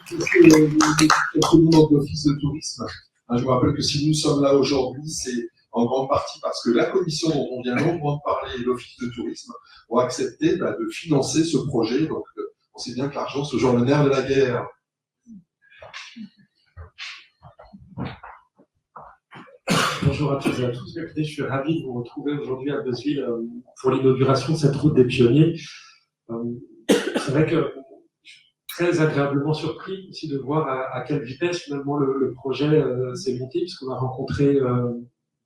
Quelques mots de l'Office de tourisme. Je vous rappelle que si nous sommes là aujourd'hui, c'est en grande partie parce que la commission dont on vient longuement de parler et l'Office de tourisme ont accepté de financer ce projet. Donc, on sait bien que l'argent, c'est toujours le nerf de la guerre. Bonjour à toutes et à tous. Écoutez, je suis ravi de vous retrouver aujourd'hui à Beuzeville pour l'inauguration de cette route des pionniers. C'est vrai que je suis très agréablement surpris aussi de voir à quelle vitesse finalement le projet s'est monté, puisqu'on a rencontré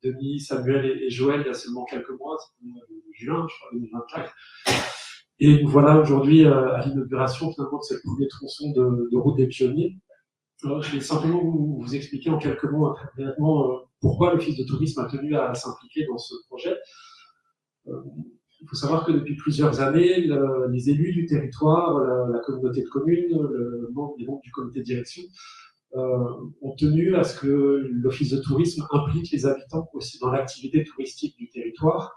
Denis, Samuel et Joël il y a seulement quelques mois, c'était au mois de juin, je crois, 2024. Et nous voilà aujourd'hui à l'inauguration finalement de cette première tronçon de route des pionniers. Alors, je vais simplement vous expliquer en quelques mots brièvement pourquoi l'Office de tourisme a tenu à s'impliquer dans ce projet. Il faut savoir que depuis plusieurs années, les élus du territoire, la communauté de communes, les membres du comité de direction ont tenu à ce que l'Office de tourisme implique les habitants aussi dans l'activité touristique du territoire.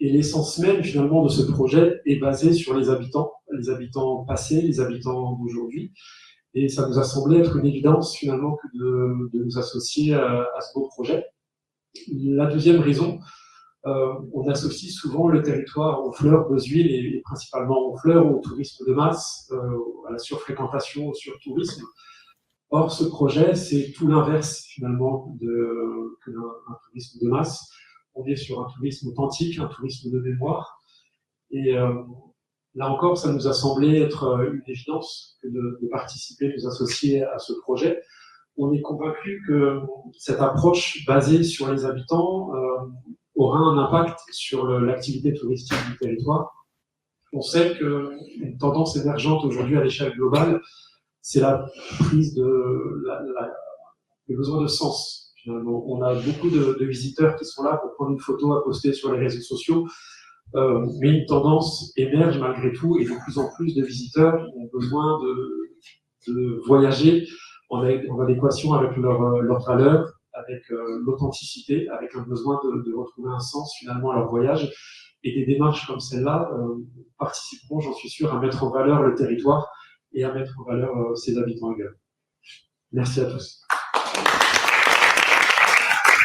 Et l'essence même finalement de ce projet est basée sur les habitants passés, les habitants d'aujourd'hui. Et ça nous a semblé être une évidence finalement que de nous associer à ce beau projet. La deuxième raison, on associe souvent le territoire Honfleur, Beuzeville et principalement Honfleur au tourisme de masse, à la surfréquentation, au surtourisme. Or, ce projet, c'est tout l'inverse finalement qu'un tourisme de masse. On est sur un tourisme authentique, un tourisme de mémoire. Et là encore, ça nous a semblé être une évidence que de participer, nous associer à ce projet. On est convaincu que cette approche basée sur les habitants aura un impact sur l'activité touristique du territoire. On sait qu'une tendance émergente aujourd'hui à l'échelle globale, c'est la prise le besoin de sens. Finalement, on a beaucoup de visiteurs qui sont là pour prendre une photo à poster sur les réseaux sociaux. Mais une tendance émerge malgré tout et de plus en plus de visiteurs ont besoin de voyager en adéquation avec leurs valeurs, avec l'authenticité, avec un besoin de retrouver un sens finalement à leur voyage. Et des démarches comme celle-là participeront, j'en suis sûr, à mettre en valeur le territoire et à mettre en valeur ses habitants également. Merci à tous.